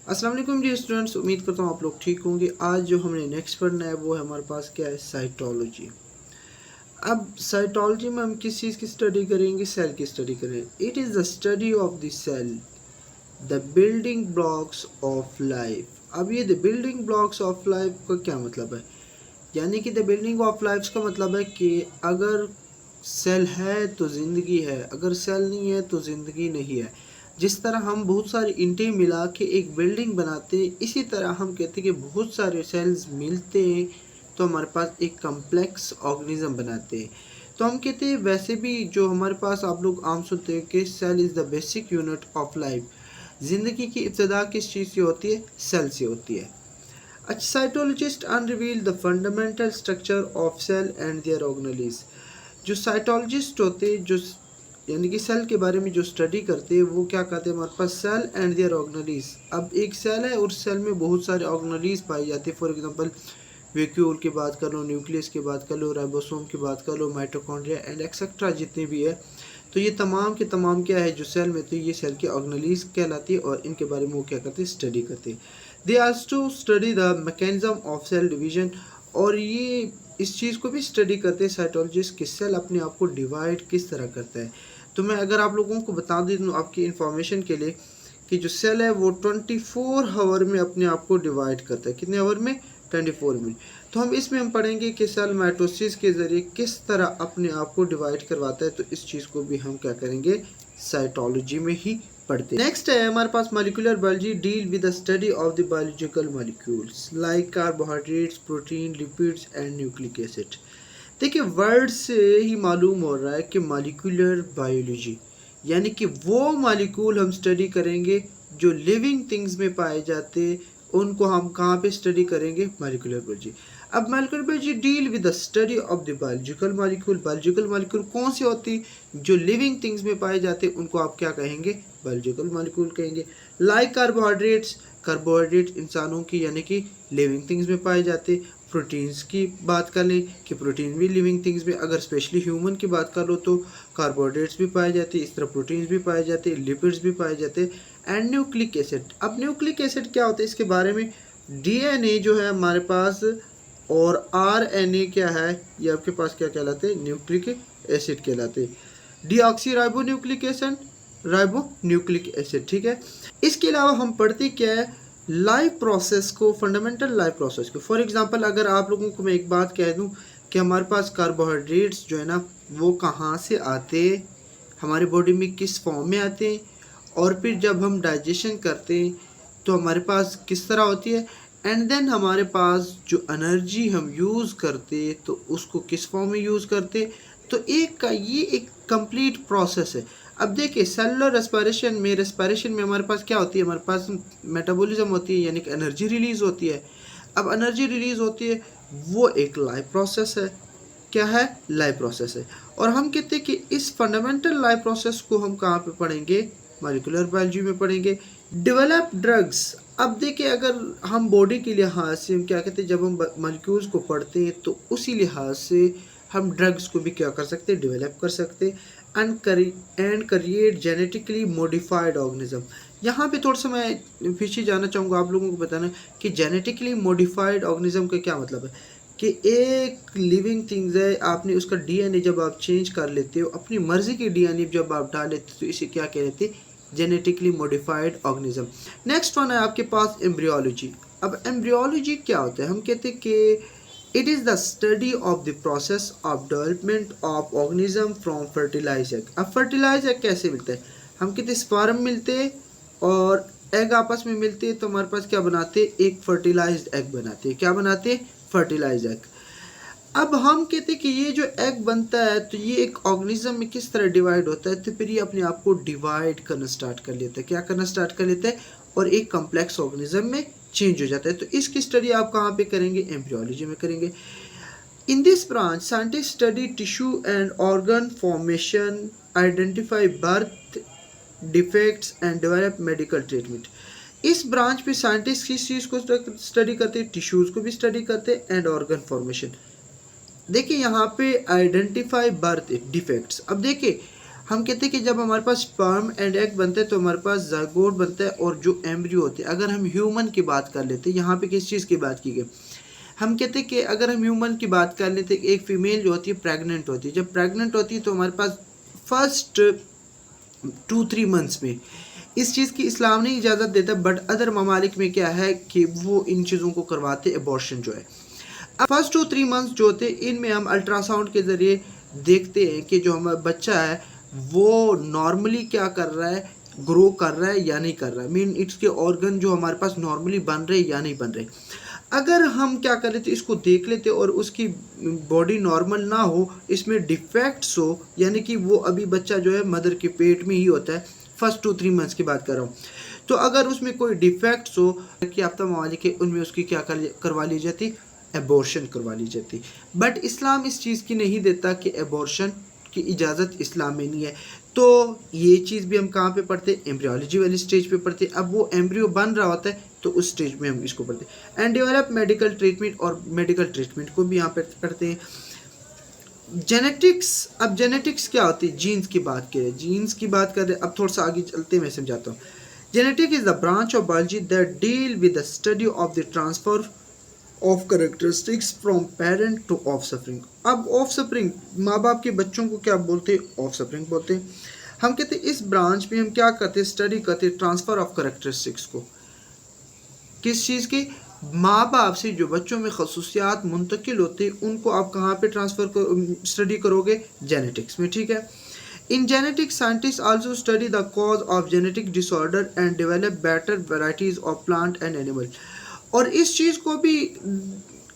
अस्सलाम वालेकुम dear students, उम्मीद करता हूँ आप लोग ठीक होंगे। आज जो हमने नेक्स्ट पढ़ना है वो है हमारे पास क्या है, साइटोलॉजी। अब साइटोलॉजी में हम किस चीज़ की स्टडी करेंगे, सेल की स्टडी करेंगे। It is the study of the cell, the building blocks of life. अब ये the building blocks of life का क्या मतलब है, यानी कि द बिल्डिंग ऑफ लाइफ का मतलब है कि अगर सेल है तो ज़िंदगी है, अगर सेल नहीं है तो ज़िंदगी नहीं है। जिस तरह हम बहुत सारे ईंटें मिला के एक बिल्डिंग बनाते हैं, इसी तरह हम कहते हैं कि बहुत सारे सेल्स मिलते हैं तो हमारे पास एक कम्प्लेक्स ऑर्गेनिज्म बनाते हैं। तो हम कहते हैं वैसे भी जो हमारे पास आप लोग आम सुनते हैं कि cell is the basic unit of life. ज़िंदगी की इब्तदा किस चीज़ से होती है, सेल से होती है। अच्छा, cytologist unravel the fundamental structure of cell and their organelles. जो साइटोलॉजिस्ट होते हैं, जो यानी कि सेल के बारे में जो स्टडी करते हैं, वो क्या कहते हैं, हमारे पास सेल एंड देयर ऑर्गेनेलिज। अब एक सेल है और सेल में बहुत सारे ऑर्गेनेलिज पाए जाते हैं। फॉर एग्जांपल वैक्यूल की बात कर लो, न्यूक्लियस की बात कर लो, राइबोसोम की बात कर लो, माइटोकॉन्ड्रिया एंड एक्सेट्रा जितने भी है। तो ये तमाम के तमाम क्या है, जो सेल में तो ये सेल के ऑर्गेनेलिज कहलाती है और इनके बारे में वो क्या करते हैं, स्टडी करते हैं। They also study the mechanism of cell division, और ये इस चीज़ को भी स्टडी करते हैं साइटोलॉजिस्ट कि सेल अपने आप को डिवाइड किस तरह करता है। तो मैं अगर आप लोगों को बता दूँ आपकी इन्फॉर्मेशन के लिए कि जो सेल है वो 24 आवर में अपने आप को डिवाइड करता है। कितने आवर में, 24 में। तो हम इसमें हम पढ़ेंगे कि सेल माइटोसिस के ज़रिए किस तरह अपने आप को डिवाइड करवाता है। तो इस चीज़ को भी हम क्या करेंगे, साइटोलॉजी में ही पढ़ते हैं। नेक्स्ट है हमारे पास molecular biology, deal with the study of the biological molecules like carbohydrates, protein, lipids and nucleic acid. देखिए, वर्ड से ही मालूम हो रहा है कि मॉलिक्यूलर बायोलॉजी यानी कि वो मॉलिक्यूल हम स्टडी करेंगे जो लिविंग थिंग्स में पाए जाते, उनको हम कहाँ पे स्टडी करेंगे, मॉलिक्यूलर बायोलॉजी। अब molecular biology deal with the study of the biological molecule. Biological molecule कौन सी होती, जो लिविंग थिंग्स में पाए जाते, उनको आप क्या कहेंगे, बायोलॉजिकल मॉलिक्यूल कहेंगे। लाइक कार्बोहाइड्रेट्स, कार्बोहाइड्रेट इंसानों की यानी कि लिविंग थिंग्स में पाए जाते। प्रोटीन्स की बात कर लें कि प्रोटीन भी लिविंग थिंग्स में, अगर स्पेशली ह्यूमन की बात कर लो तो कार्बोहाइड्रेट्स भी पाए जाते, इस तरह प्रोटीन्स भी पाए जाते, लिपिड्स भी पाए जाते एंड न्यूक्लिक एसिड। अब न्यूक्लिक एसिड क्या होता है, इसके बारे में डीएनए जो है हमारे पास और आरएनए क्या है, ये आपके पास क्या कहलाते हैं, न्यूक्लिक एसिड कहलाते। Deoxy ribo nucleic acid, ribo nucleic acid, ठीक है। इसके अलावा हम पढ़ते क्या है, लाइफ प्रोसेस को, फंडामेंटल लाइफ प्रोसेस को। फॉर एग्जांपल अगर आप लोगों को मैं एक बात कह दूं कि हमारे पास कार्बोहाइड्रेट्स जो है ना, वो कहाँ से आते, हमारी बॉडी में किस फॉर्म में आते हैं, और फिर जब हम डाइजेशन करते हैं तो हमारे पास किस तरह होती है, एंड देन हमारे पास जो एनर्जी हम यूज़ करते तो उसको किस फॉर्म में यूज़ करते। तो एक का ये एक कंप्लीट प्रोसेस है। अब देखिए, सेलुलर रेस्पिरेशन में हमारे पास क्या होती है, हमारे पास मेटाबॉलिज्म होती है यानी कि एनर्जी रिलीज़ होती है। अब एनर्जी रिलीज़ होती है, वो एक लाइफ प्रोसेस है। क्या है, लाइफ प्रोसेस है। और हम कहते हैं कि इस फंडामेंटल लाइफ प्रोसेस को हम कहाँ पे पढ़ेंगे, मॉलिक्यूलर बायोलॉजी में पढ़ेंगे। Develop drugs. अब देखिए, अगर हम बॉडी के लिहाज से हम क्या कहते हैं, जब हम मॉलिक्यूल्स को पढ़ते हैं तो उसी लिहाज से हम ड्रग्स को भी क्या कर सकते हैं, डेवलप कर सकते हैं। And create genetically modified organism. यहाँ पे थोड़ा सा मैं पीछे जाना चाहूँगा, आप लोगों को बताना कि जेनेटिकली मॉडिफाइड ऑर्गेनिज्म का क्या मतलब है। कि एक लिविंग थिंग्स है, आपने उसका डीएनए जब आप चेंज कर लेते हो, अपनी मर्जी की डीएनए जब आप डाल लेते हो, तो इसे क्या कहते हैं, genetically modified organism. Next one है आपके पास एम्ब्रियोलॉजी। अब एम्ब्रियोलॉजी क्या होता है, हम कहते हैं कि it is the study of the process of development of organism from fertilize egg. अब फर्टिलाइज एग कैसे मिलता है, हम कहते हैं स्पर्म मिलते हैं और एग आपस में मिलते हैं, तो हमारे पास क्या बनाते हैं, एक फर्टिलाइज्ड एग बनाते हैं। क्या बनाते हैं, फर्टिलाइज एग। अब हम कहते हैं कि ये जो एग बनता है तो ये एक ऑर्गेनिज्म में किस तरह डिवाइड होता है, तो फिर ये अपने आप को डिवाइड करना स्टार्ट कर लेता है। क्या करना स्टार्ट कर लेता है, और एक कम्प्लेक्स ऑर्गेनिज्म में चेंज हो जाता है। तो इसकी स्टडी आप कहाँ पे करेंगे, एम्ब्रियोलॉजी में करेंगे। In this branch scientist study tissue and organ formation, identify birth defects and develop medical treatment. इस ब्रांच पे साइंटिस्ट किस चीज़ को स्टडी करते हैं, टिश्यूज़ को भी स्टडी करते हैं एंड ऑर्गन फॉर्मेशन। देखिए यहाँ पे आइडेंटिफाई बर्थ डिफेक्ट्स। अब देखिए, हम कहते हैं कि जब हमारे पास स्पर्म एंड एग बनते हैं तो हमारे पास जायगोट बनता है और जो एम्ब्रियो होते हैं। अगर हम ह्यूमन की बात कर लेते हैं, यहाँ पे किस चीज़ की बात की गई, हम कहते हैं कि अगर हम ह्यूमन की बात कर लेते हैं, एक फ़ीमेल जो होती है प्रेग्नेंट होती है। जब प्रेग्नेंट होती है तो हमारे पास फर्स्ट 2-3 मंथ्स में इस चीज़ की इस्लाम नहीं इजाज़त देता, बट अदर ममालिक में क्या है कि वो इन चीज़ों को करवाते, एबॉर्शन जो है। अब फर्स्ट 2-3 मंथ्स जो होते हैं इनमें हम अल्ट्रासाउंड के ज़रिए देखते हैं कि जो हमारा बच्चा है वो नॉर्मली क्या कर रहा है, ग्रो कर रहा है या नहीं कर रहा है, मीन इसके ऑर्गन जो हमारे पास नॉर्मली बन रहे या नहीं बन रहे। अगर हम क्या कर लेते, इसको देख लेते और उसकी बॉडी नॉर्मल ना हो, इसमें डिफेक्ट्स हो, यानी कि वो अभी बच्चा जो है मदर के पेट में ही होता है, फर्स्ट 2-3 मंथ्स की बात कर रहा हूँ, तो अगर उसमें कोई डिफेक्ट्स हो कि याफ्ता ममालिक है उनमें उसकी क्या करवा ली जाती, एबॉर्शन करवा ली जाती। बट इस्लाम इस चीज़ की नहीं देता कि एबॉर्शन की इजाज़त इस्लाम में नहीं है। तो ये चीज़ भी हम कहाँ पे पढ़ते, एम्ब्रियोलॉजी वाली स्टेज पे पढ़ते। अब वो एम्ब्रियो बन रहा होता है तो उस स्टेज में हम इसको पढ़ते हैं। एंड डेवलप मेडिकल ट्रीटमेंट, और मेडिकल ट्रीटमेंट को भी यहाँ पे पढ़ते हैं। जेनेटिक्स, अब जेनेटिक्स क्या होती है, जीन्स की बात करें, जीन्स की बात करें, अब थोड़ा सा आगे चलते मैं समझाता हूँ। Genetic is the branch of biology that deal with the study of the transfer of characteristics from parent two of suffering. अब ऑफ सफरिंग, माँ बाप के बच्चों को क्या बोलते हैं, ऑफ सफरिंग बोलते हैं। हम कहते हैं इस ब्रांच में हम क्या करते हैं, स्टडी करते हैं ट्रांसफ़र ऑफ करेक्टरिस्टिक्स को, किस चीज़ की, माँ बाप से जो बच्चों में खसूसियात मुंतकिल होते हैं उनको आप कहाँ पे ट्रांसफ़र स्टडी करोगे, जेनेटिक्स में, ठीक है। In genetics scientist also study the cause of genetic disorder and develop better varieties of plant and animal. और इस चीज़ को भी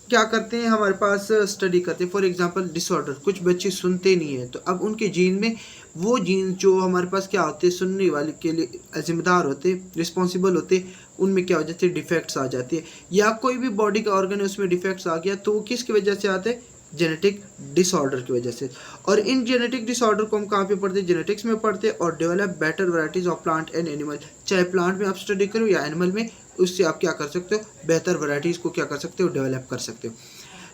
क्या करते हैं, हमारे पास स्टडी करते हैं। फॉर एग्जांपल डिसऑर्डर, कुछ बच्चे सुनते नहीं हैं तो अब उनके जीन में वो जीन जो हमारे पास क्या होते हैं, सुनने वाले के लिए जिम्मेदार होते, रिस्पॉन्सिबल होते, उनमें क्या हो जाते हैं, डिफेक्ट्स आ जाते हैं। या कोई भी बॉडी का ऑर्गन है उसमें डिफेक्ट्स आ गया तो वो किसकी वजह से आते हैं, जेनेटिक डिसऑर्डर की वजह से। और इन जेनेटिक डिसऑर्डर को हम कहाँ पे पढ़ते हैं, जेनेटिक्स में पढ़ते हैं। और develop better varieties of plant and animal, चाहे प्लांट में आप स्टडी करो या एनिमल में, उससे आप क्या कर सकते हो, बेहतर वैराइटीज़ को क्या कर सकते हो, डेवलप कर सकते हो।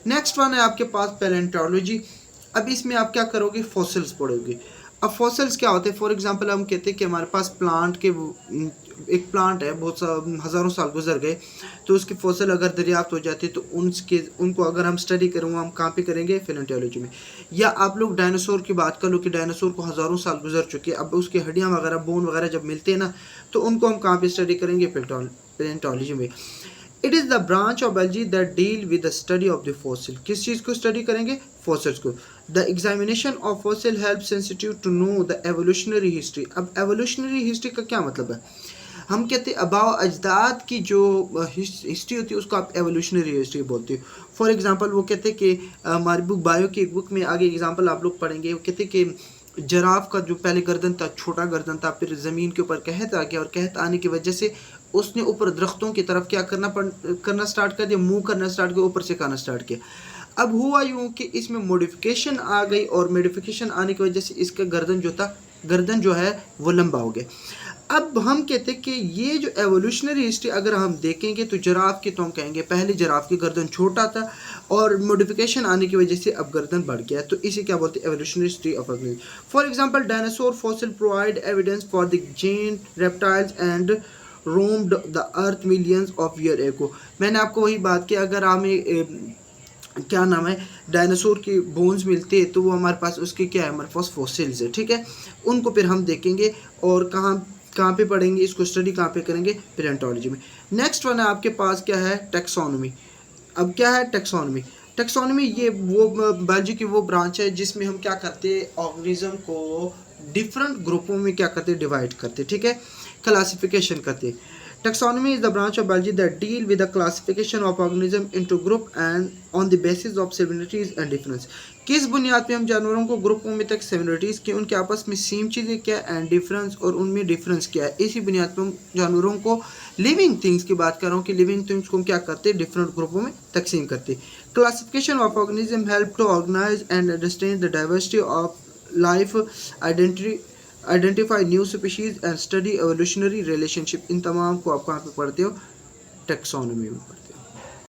नेक्स्ट वन है आपके पास पैलेंटोलॉजी। अब इसमें आप क्या करोगे, फॉसिल्स पढ़ोगे। अब फॉसिल्स क्या होते हैं, फॉर एग्जांपल हम कहते हैं कि हमारे पास प्लांट के एक प्लांट है, बहुत हज़ारों साल गुजर गए, तो उसके फॉसिल अगर दरियाफ्त हो जाते तो उनको अगर हम स्टडी करूँगा, हम कहाँ पे करेंगे, पैलेंटोलॉजी में। या आप लोग डायनासोर की बात कर लो कि डायनासोर को हज़ारों साल गुजर चुके हैं, अब उसके हड्डियाँ वगैरह, बोन वगैरह जब मिलते हैं ना, तो उनको हम कहाँ पे स्टडी करेंगे, पैलेंटोलॉजी में। It is the branch of biology that deal with the study of the fossil. किस चीज़ को स्टडी करेंगे, फॉसिल्स को। The examination of fossil help sensitive to know the evolutionary history. अब एवोल्यूशनरी हिस्ट्री का क्या मतलब है, हम कहते हैं अबाव अजदाद की जो हिस्ट्री होती है उसको आप एवोल्यूशनरी हिस्ट्री बोलते हो। फॉर एग्जांपल वो कहते हैं कि हमारी बुक बायो की बुक में आगे एग्जांपल आप लोग पढ़ेंगे, वो कहते हैं कि जराफ का जो पहले गर्दन था, छोटा गर्दन था, फिर ज़मीन के ऊपर कहत आ गया और कहत आने की वजह से उसने ऊपर दरख्तों की तरफ क्या करना स्टार्ट कर दिया, मुँह करना स्टार्ट किया, ऊपर से खाना स्टार्ट किया। अब हुआ यूँ कि इसमें मॉडिफिकेशन आ गई और मॉडिफिकेशन आने की वजह से इसका गर्दन जो है वो लंबा हो गया। अब हम कहते हैं कि ये जो एवोल्यूशनरी हिस्ट्री अगर हम देखेंगे तो जराफ की, तो हम कहेंगे पहले जराफ की गर्दन छोटा था और मॉडिफिकेशन आने की वजह से अब गर्दन बढ़ गया, तो इसे क्या बोलते हैं, evolutionary history of organism. For example dinosaur fossil provide evidence for the giant reptiles and roamed the earth millions of year ago. मैंने आपको वही बात की, अगर हमें क्या नाम है, डायनासोर के बोन्स मिलते हैं तो वो हमारे पास उसके क्या है, हमारे पास फॉसिल्स है, ठीक है। उनको फिर हम देखेंगे और कहाँ पे पढ़ेंगे, इसको स्टडी कहाँ पे करेंगे, पैलेंटोलॉजी में। नेक्स्ट वन है आपके पास क्या है, टैक्सोनॉमी। अब क्या है टैक्सोनॉमी, टैक्सोनॉमी ये वो बायोलॉजी की वो ब्रांच है जिसमें हम क्या करते हैं, ऑर्गेनिज्म को डिफरेंट ग्रुपों में क्या करते हैं, डिवाइड करते हैं, ठीक है, क्लासिफिकेशन करते हैं। Taxonomy is the branch of biology that deal with the classification of organism into group and on the basis of similarities and difference। किस बुनियाद पे हम जानवरों को ग्रुपों में तक सिमिलरिटीज़ की, उनके आपस में सेम चीज़ें क्या एंड डिफरेंस और उनमें डिफरेंस क्या है, इसी बुनियाद पे हम जानवरों को, लिविंग थिंग्स की बात कर रहा हूँ कि लिविंग थिंग्स को हम क्या करते हैं, डिफरेंट ग्रुपों में तकसीम करते हैं। Classification of organism help to organise and understand the diversity of life, identify new species and study evolutionary relationship. इन तमाम को आप कहाँ पे पढ़ते हो, टैक्सोनॉमी में।